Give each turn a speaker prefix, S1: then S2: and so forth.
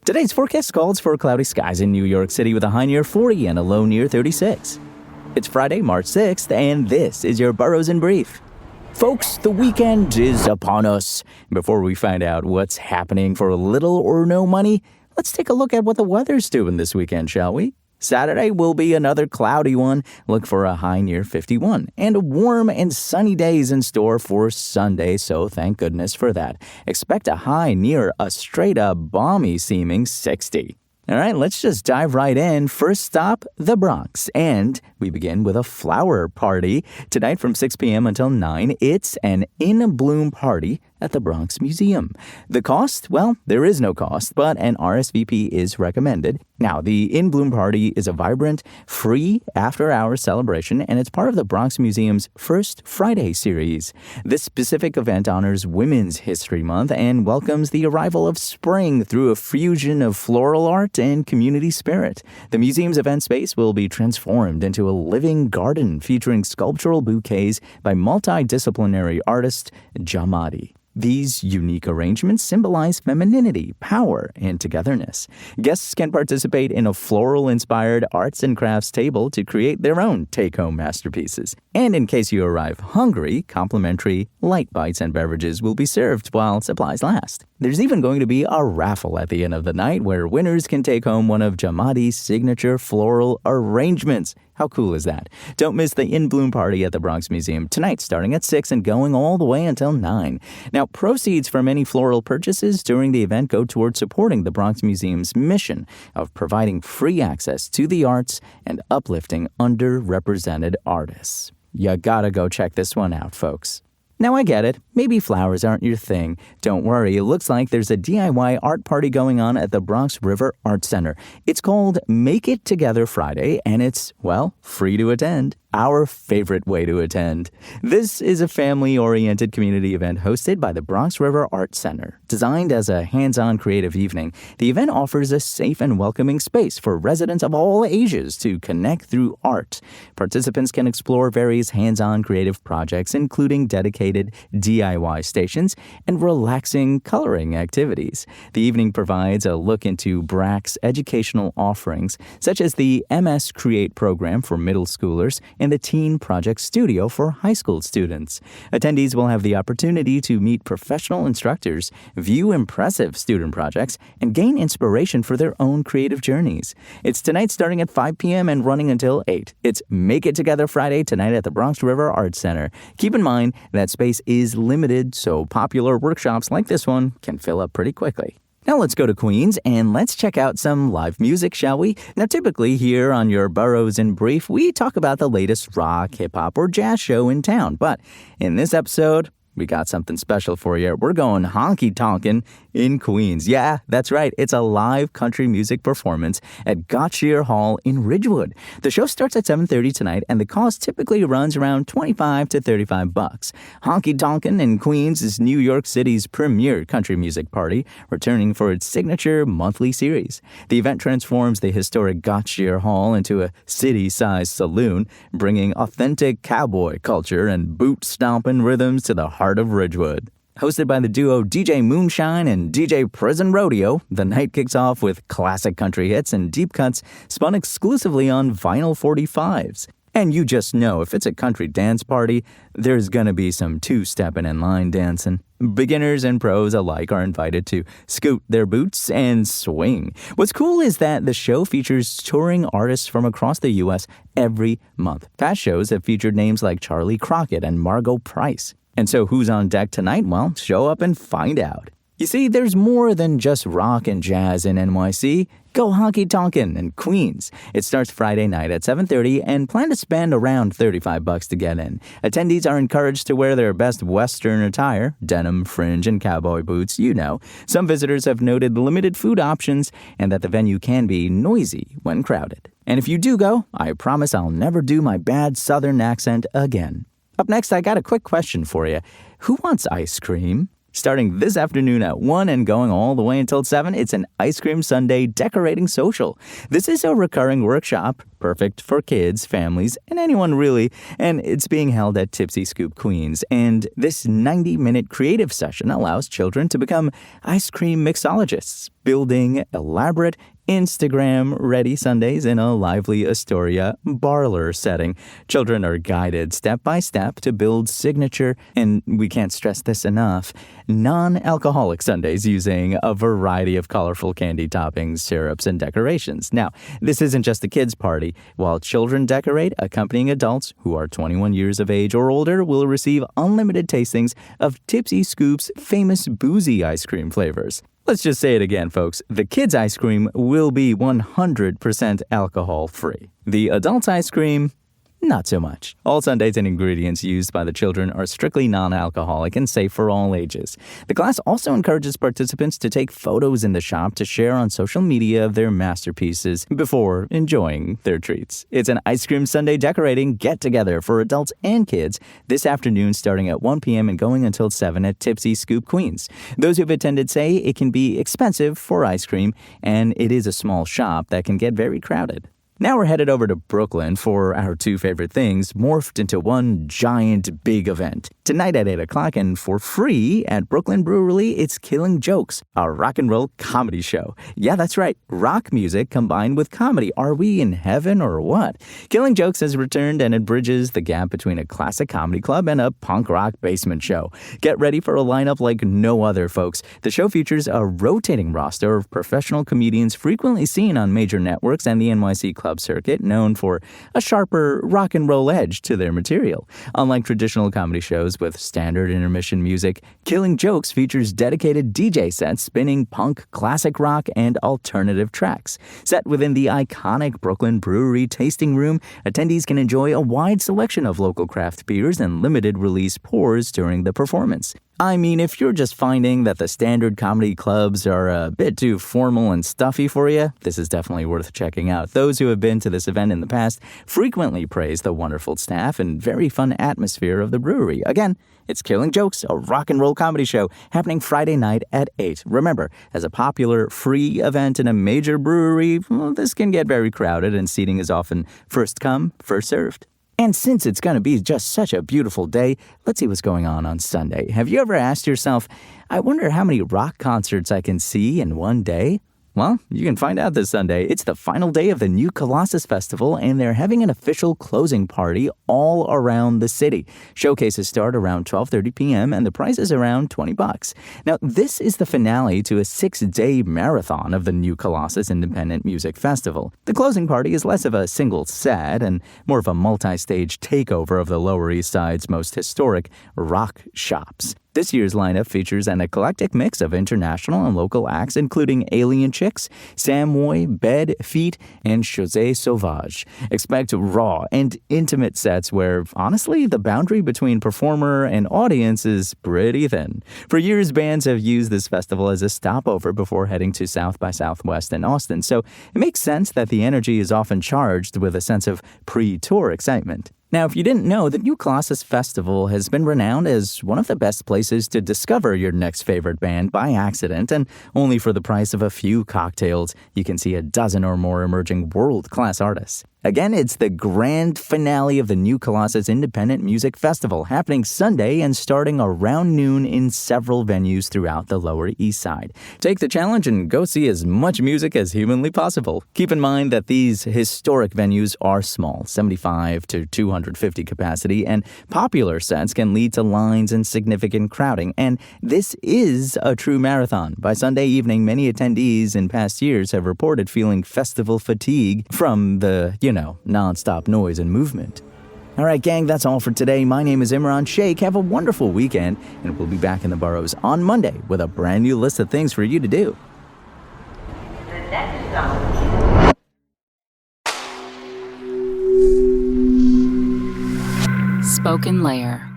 S1: Today's forecast calls for cloudy skies in New York City with a high near 40 and a low near 36. It's Friday, March 6th, and this is your Boroughs in Brief. Folks, the weekend is upon us. Before we find out what's happening for little or no money, let's take a look at what the weather's doing this weekend, shall we? Saturday will be another cloudy one. Look for a high near 51 and warm and sunny days in store for Sunday, so thank goodness for that. Expect a high near a straight-up balmy seeming 60. All right, let's just dive right in. First stop, the Bronx. And we begin with a flower party. Tonight from 6 p.m. until 9, it's an In Bloom party at the Bronx Museum. The cost? Well, there is no cost, but an RSVP is recommended. Now, the In Bloom party is a vibrant, free after-hours celebration, and it's part of the Bronx Museum's First Friday series. This specific event honors Women's History Month and welcomes the arrival of spring through a fusion of floral art and community spirit. The museum's event space will be transformed into a living garden featuring sculptural bouquets by multidisciplinary artist Jamadi. These unique arrangements symbolize femininity, power, and togetherness. Guests can participate in a floral-inspired arts and crafts table to create their own take-home masterpieces. And in case you arrive hungry, complimentary light bites and beverages will be served while supplies last. There's even going to be a raffle at the end of the night where winners can take home one of Jamadi's signature floral arrangements. How cool is that? Don't miss the In Bloom party at the Bronx Museum tonight starting at 6 and going all the way until 9. Now, proceeds from any floral purchases during the event go towards supporting the Bronx Museum's mission of providing free access to the arts and uplifting underrepresented artists. You gotta go check this one out, folks. Now, I get it. Maybe flowers aren't your thing. Don't worry, it looks like there's a DIY art party going on at the Bronx River Art Center. It's called Make It Together Friday, and it's, well, free to attend. Our favorite way to attend. This is a family-oriented community event hosted by the Bronx River Art Center. Designed as a hands-on creative evening, the event offers a safe and welcoming space for residents of all ages to connect through art. Participants can explore various hands-on creative projects, including dedicated DIY stations and relaxing coloring activities. The evening provides a look into BRAC's educational offerings, such as the MS Create program for middle schoolers and the Teen Project Studio for high school students. Attendees will have the opportunity to meet professional instructors, view impressive student projects, and gain inspiration for their own creative journeys. It's tonight starting at 5 p.m. and running until 8. It's Make It Together Friday tonight at the Bronx River Art Center. Keep in mind that space is limited, so popular workshops like this one can fill up pretty quickly. Now let's go to Queens and let's check out some live music, shall we? Now typically here on your Boroughs in Brief, we talk about the latest rock, hip-hop, or jazz show in town. But in this episode, we got something special for you. We're going honky-tonkin' in Queens. Yeah, that's right. It's a live country music performance at Gotchier Hall in Ridgewood. The show starts at 7:30 tonight, and the cost typically runs around $25 to $35. Honky-tonkin' in Queens is New York City's premier country music party, returning for its signature monthly series. The event transforms the historic Gotchier Hall into a city-sized saloon, bringing authentic cowboy culture and boot-stomping rhythms to the heart of Ridgewood. Hosted by the duo DJ Moonshine and DJ Prison Rodeo, the night kicks off with classic country hits and deep cuts spun exclusively on vinyl 45s. And you just know if it's a country dance party, there's gonna be some two-stepping and line dancing. Beginners and pros alike are invited to scoot their boots and swing. What's cool is that the show features touring artists from across the U.S. every month. Past shows have featured names like Charlie Crockett and Margot Price. And so who's on deck tonight? Well, show up and find out. You see, there's more than just rock and jazz in NYC. Go honky-tonkin' in Queens. It starts Friday night at 7:30 and plan to spend around $35 to get in. Attendees are encouraged to wear their best Western attire, denim, fringe, and cowboy boots, you know. Some visitors have noted limited food options and that the venue can be noisy when crowded. And if you do go, I promise I'll never do my bad Southern accent again. Up next, I got a quick question for you. Who wants ice cream? Starting this afternoon at 1 and going all the way until 7, it's an Ice Cream Sunday decorating social. This is a recurring workshop perfect for kids, families, and anyone really, and it's being held at Tipsy Scoop Queens. And this 90-minute creative session allows children to become ice cream mixologists, building elaborate Instagram-ready sundaes in a lively Astoria parlor setting. Children are guided step by step to build signature, and we can't stress this enough, non-alcoholic sundaes using a variety of colorful candy toppings, syrups, and decorations. Now, this isn't just a kids' party. While children decorate, accompanying adults who are 21 years of age or older will receive unlimited tastings of Tipsy Scoop's famous boozy ice cream flavors. Let's just say it again, folks. The kids' ice cream will be 100% alcohol-free. The adults' ice cream, not so much. All sundaes and ingredients used by the children are strictly non-alcoholic and safe for all ages. The class also encourages participants to take photos in the shop to share on social media of their masterpieces before enjoying their treats. It's an ice cream sundae decorating get-together for adults and kids this afternoon starting at 1 p.m. and going until 7 at Tipsy Scoop Queens. Those who've attended say it can be expensive for ice cream, and it is a small shop that can get very crowded. Now we're headed over to Brooklyn for our two favorite things morphed into one giant big event. Tonight at 8 o'clock and for free at Brooklyn Brewery, it's Killing Jokes, a rock and roll comedy show. Yeah, that's right, rock music combined with comedy. Are we in heaven or what? Killing Jokes has returned and it bridges the gap between a classic comedy club and a punk rock basement show. Get ready for a lineup like no other, folks. The show features a rotating roster of professional comedians frequently seen on major networks and the NYC club circuit, known for a sharper rock and roll edge to their material. Unlike traditional comedy shows with standard intermission music, Killing Jokes features dedicated DJ sets spinning punk, classic rock, and alternative tracks. Set within the iconic Brooklyn Brewery tasting room, attendees can enjoy a wide selection of local craft beers and limited release pours during the performance. I mean, if you're just finding that the standard comedy clubs are a bit too formal and stuffy for you, this is definitely worth checking out. Those who have been to this event in the past frequently praise the wonderful staff and very fun atmosphere of the brewery. Again, it's Killing Jokes, a rock and roll comedy show happening Friday night at 8. Remember, as a popular free event in a major brewery, well, this can get very crowded and seating is often first come, first served. And since it's going to be just such a beautiful day, let's see what's going on Sunday. Have you ever asked yourself, I wonder how many rock concerts I can see in one day? Well, you can find out this Sunday. It's the final day of the New Colossus Festival, and they're having an official closing party all around the city. Showcases start around 12:30 p.m., and the price is around $20. Now, this is the finale to a 6-day marathon of the New Colossus Independent Music Festival. The closing party is less of a single set and more of a multi-stage takeover of the Lower East Side's most historic rock shops. This year's lineup features an eclectic mix of international and local acts, including Alien Chicks, Samoy, Bed, Feet, and José Sauvage. Expect raw and intimate sets where, honestly, the boundary between performer and audience is pretty thin. For years, bands have used this festival as a stopover before heading to South by Southwest in Austin, so it makes sense that the energy is often charged with a sense of pre-tour excitement. Now, if you didn't know, the New Colossus Festival has been renowned as one of the best places to discover your next favorite band by accident, and only for the price of a few cocktails, you can see a dozen or more emerging world-class artists. Again, it's the grand finale of the New Colossus Independent Music Festival, happening Sunday and starting around noon in several venues throughout the Lower East Side. Take the challenge and go see as much music as humanly possible. Keep in mind that these historic venues are small, 75 to 250 capacity, and popular sets can lead to lines and significant crowding, and this is a true marathon. By Sunday evening, many attendees in past years have reported feeling festival fatigue from the non-stop noise and movement. All right, gang, that's all for today. My name is Imran Sheikh. Have a wonderful weekend, and we'll be back in the Boroughs on Monday with a brand new list of things for you to do.
S2: The next song.
S3: Spoken Layer.